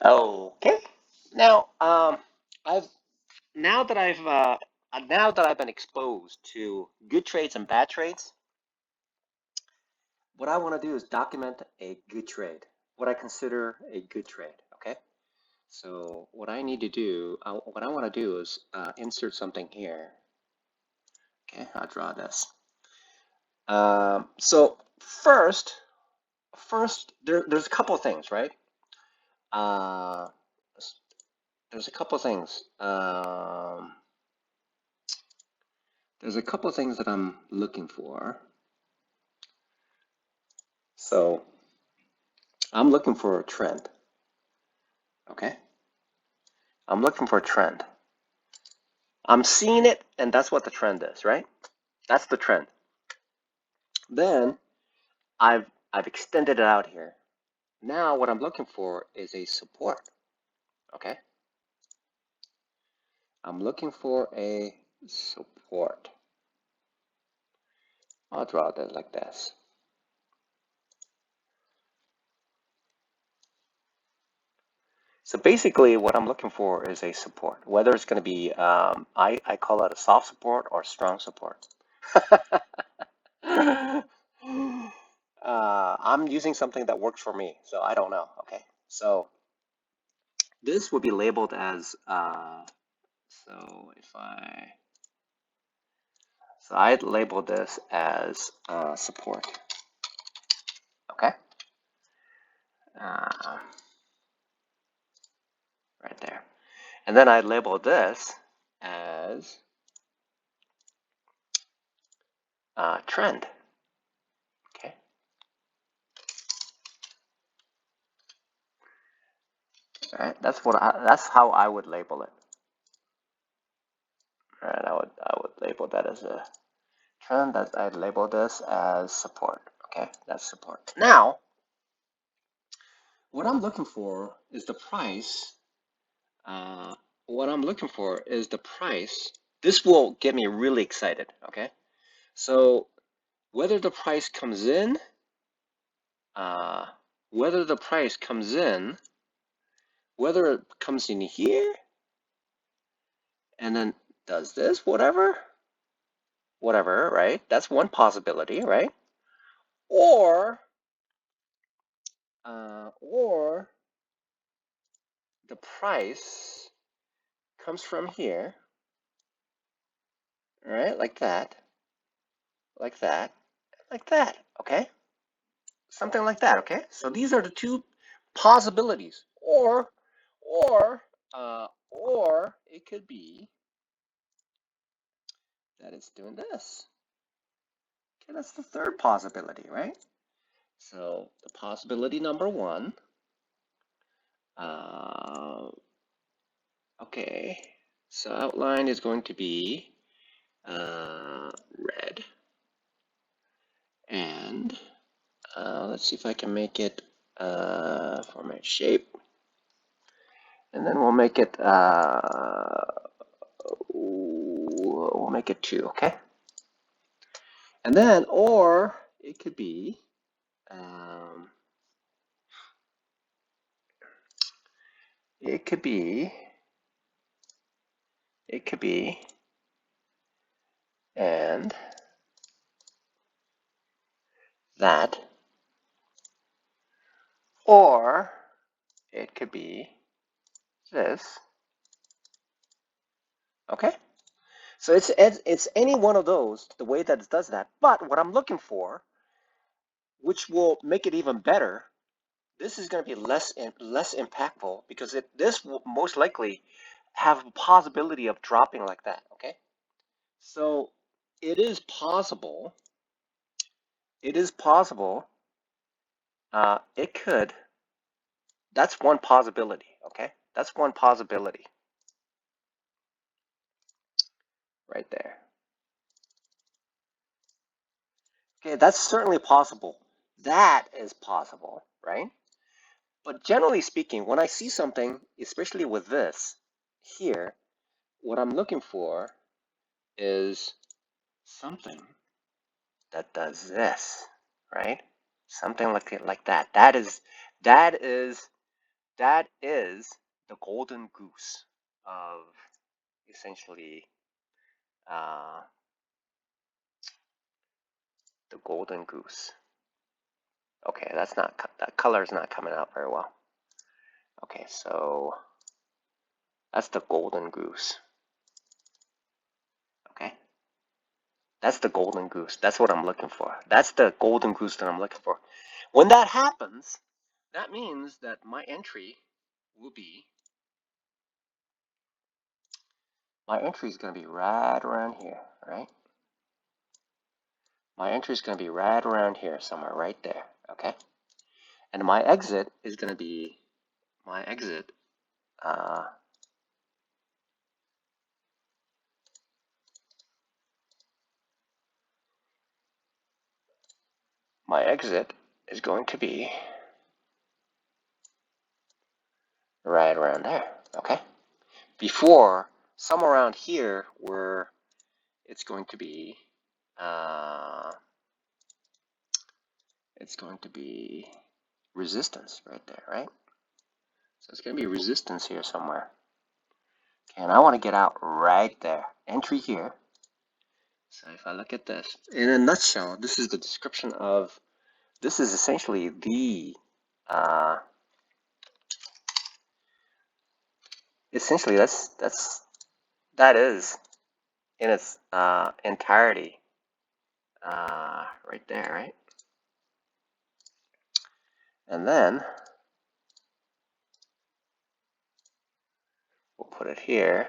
Okay. Now, I've now that I've been exposed to good trades and bad trades, what I want to do is document a good trade, what I consider a good trade. Okay. So what I need to do, what I want to do is insert something here. Okay, I'll draw this. So first there's a couple of things, right? Uh, there's a couple of things. There's a couple of things that I'm looking for. So I'm looking for a trend. Okay. I'm looking for a trend. I'm seeing it, and that's what the trend is, right? That's the trend. Then I've extended it out here. Now what I'm looking for is a support. Okay. I'm looking for a support. I'll draw that like this. So basically what I'm looking for is a support, whether it's going to be, I call it a soft support or strong support. I'm using something that works for me, so I don't know. Okay, so this would be labeled as, I'd label this as support. Okay, right there. And then I label this as trend. Okay. All right. That's how I would label it. All right. I would label that as a trend. I'd label this as support. Okay. That's support. Now, what I'm looking for is the price. What I'm looking for is the price. This will get me really excited. Okay. So whether the price comes in, whether it comes in here, and then does this, whatever, right? That's one possibility, right? Or the price comes from here, right? Like that, like that, like that, okay? Something like that, okay? So these are the two possibilities. Or it could be that it's doing this. Okay, that's the third possibility, right? So the possibility number one, okay, so outline is going to be red. And let's see if I can make it format shape. And then we'll make it 2, okay? And then, or it could be and that, or it could be this, okay? So it's any one of those, the way that it does that. But what I'm looking for, which will make it even better, this is going to be less impactful because this will most likely have a possibility of dropping like that, okay? So it is possible, it could, that's one possibility, okay? That's one possibility right there. Okay, that's certainly possible. That is possible, right? But generally speaking, when I see something, especially with this here, what I'm looking for is something that does this, right? Something like that. That is that is the golden goose of essentially the golden goose. Okay, that's not, that color is not coming out very well. Okay, so that's the golden goose. Okay, that's the golden goose. That's what I'm looking for. That's the golden goose that I'm looking for. When that happens, that means that my entry will be, my entry is going to be right around here, right? My entry is going to be right around here somewhere, right there, okay? And my exit is going to be, my exit, my exit is going to be right around there, okay? Before, somewhere around here where it's going to be, resistance right there, right? So it's going to be resistance here somewhere. Okay, and I want to get out right there. Entry here. So if I look at this, in a nutshell, this is the description of, this is essentially the, essentially that is in its entirety right there, right? And then we'll put it here.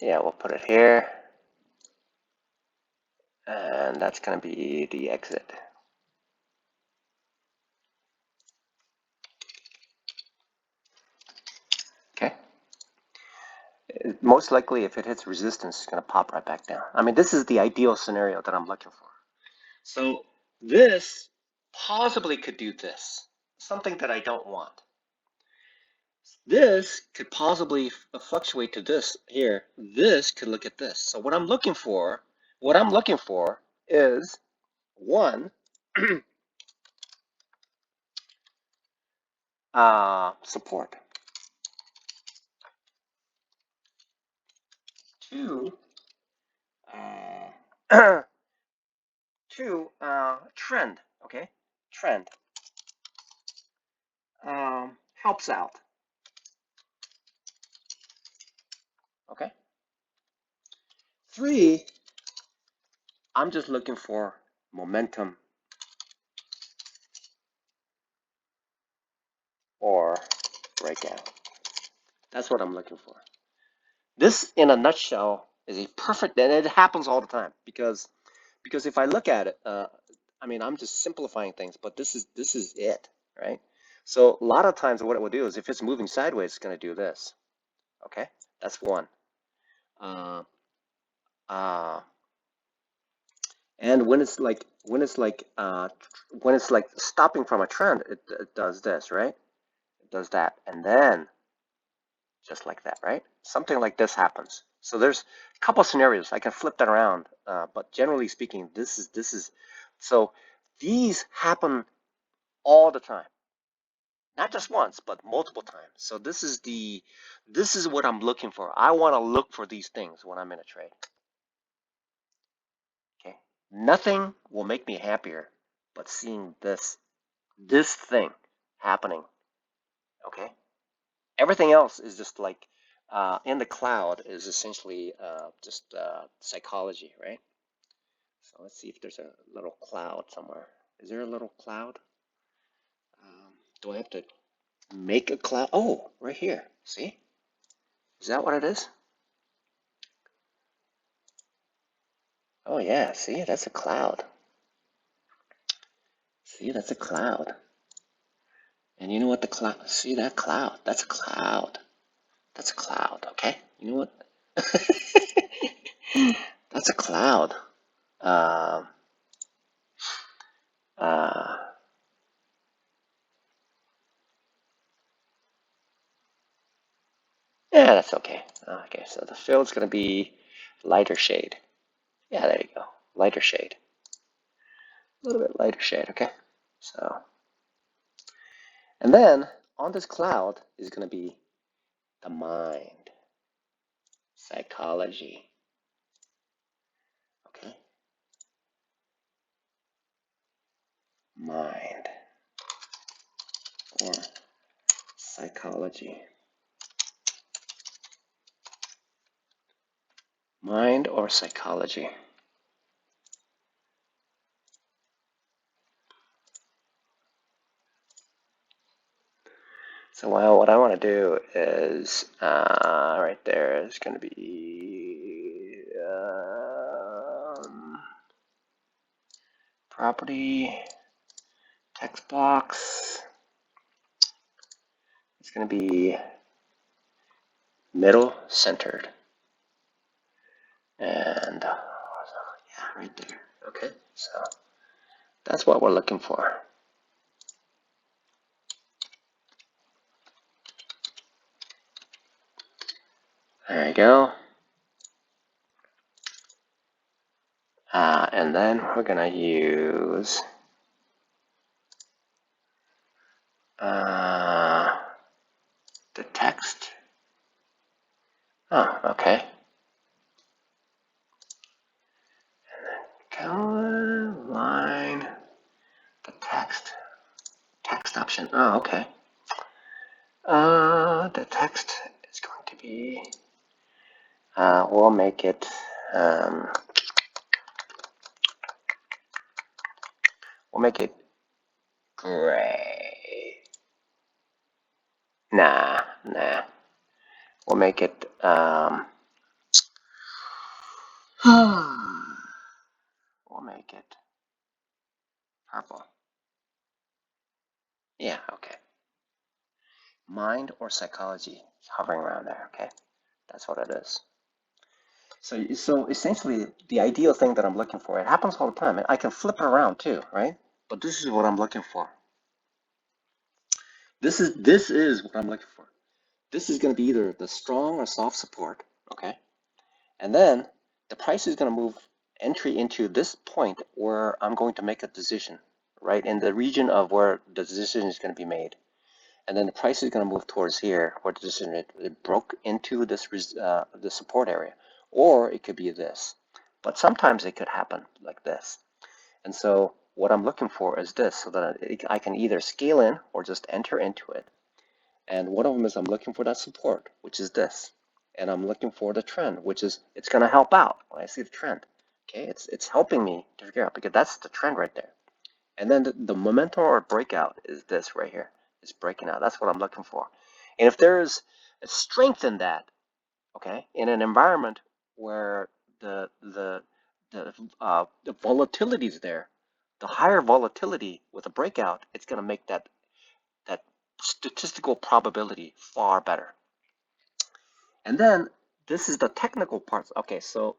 Yeah, we'll put it here. And that's going to be the exit. Okay. Most likely, if it hits resistance, it's going to pop right back down. I mean, this is the ideal scenario that I'm looking for. So this possibly could do this, something that I don't want. This could possibly fluctuate to this here. This could look at this. So what I'm looking for is one, support. Two, trend. Okay, trend helps out. Okay. Three, I'm just looking for momentum or breakout. That's what I'm looking for. This, in a nutshell, is a perfect, and it happens all the time because if I look at it, I mean, I'm just simplifying things, but this is it, right? So a lot of times what it will do is if it's moving sideways, it's going to do this. Okay, that's one. And when it's like stopping from a trend, it does this, right? It does that, and then just like that, right? Something like this happens. So there's a couple of scenarios. I can flip that around, but generally speaking, this is. So these happen all the time, not just once, but multiple times. So this is what I'm looking for. I want to look for these things when I'm in a trade. Okay, nothing will make me happier but seeing this thing happening. Okay, everything else is just like in the cloud is essentially just psychology, right? So let's see if there's a little cloud somewhere. Is there a little cloud? Do I have to make a cloud? Oh, right here. See? Is that what it is? Oh yeah, see, that's a cloud. See, that's a cloud. And you know what the cloud, see that cloud? That's a cloud. That's a cloud, okay? You know what? That's a cloud. Um, uh, yeah, that's okay. Okay, so the field's gonna be lighter shade. Yeah, there you go, lighter shade. little bit lighter shade, okay? So, and then on this cloud is going to be the mind, psychology, okay? Mind or psychology. Mind or psychology. So what I want to do is, right there is going to be property, text box. It's going to be middle centered. And yeah, right there. Okay, so that's what we're looking for. There you go. And then we're going to use the text. Oh, okay. And then color, line, the text option. Oh, okay. The text is going to be, we'll make it, gray. Nah. We'll make it, we'll make it purple. Yeah, okay. Mind or psychology, hovering around there, okay? That's what it is. So essentially, the ideal thing that I'm looking for, it happens all the time. I can flip it around too, right? But this is what I'm looking for. This is what I'm looking for. This is going to be either the strong or soft support, okay? And then the price is going to move entry into this point where I'm going to make a decision, right? In the region of where the decision is going to be made. And then the price is going to move towards here where the decision it broke into this the support area. Or it could be this. But sometimes it could happen like this. And so what I'm looking for is this, so that I can either scale in or just enter into it. And one of them is I'm looking for that support, which is this. And I'm looking for the trend, which is it's going to help out when I see the trend. Okay, it's helping me to figure out, because that's the trend right there. And then the momentum or breakout is this right here. It's breaking out. That's what I'm looking for. And if there's a strength in that, okay, in an environment where the volatility is there, the higher volatility with a breakout, it's going to make that statistical probability far better. And then this is the technical parts. Okay, so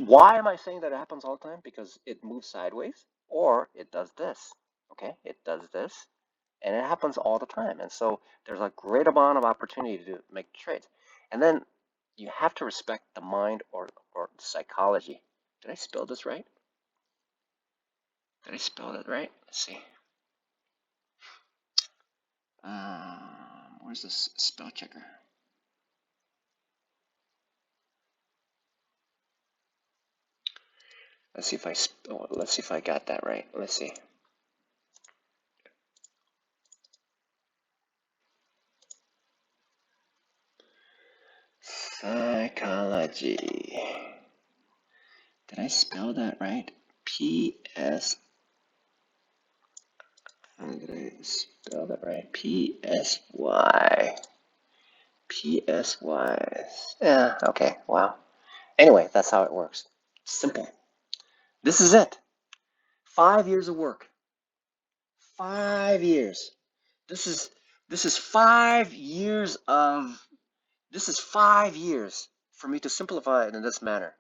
why am I saying that it happens all the time? Because it moves sideways, or it does this. Okay, it does this, and it happens all the time. And so there's a great amount of opportunity to make trades. And then you have to respect the mind or psychology. Did I spell this right? Did I spell it right? Let's see. Where's this spell checker? Let's see if I got that right. Let's see. Psychology. Did I spell that right? P-S. Did I spell that right? P-S-Y. P-S-Y. Yeah, okay, wow. Anyway, that's how it works. Simple. This is it. 5 years of work. 5 years. This is 5 years of, this is 5 years for me to simplify it in this manner.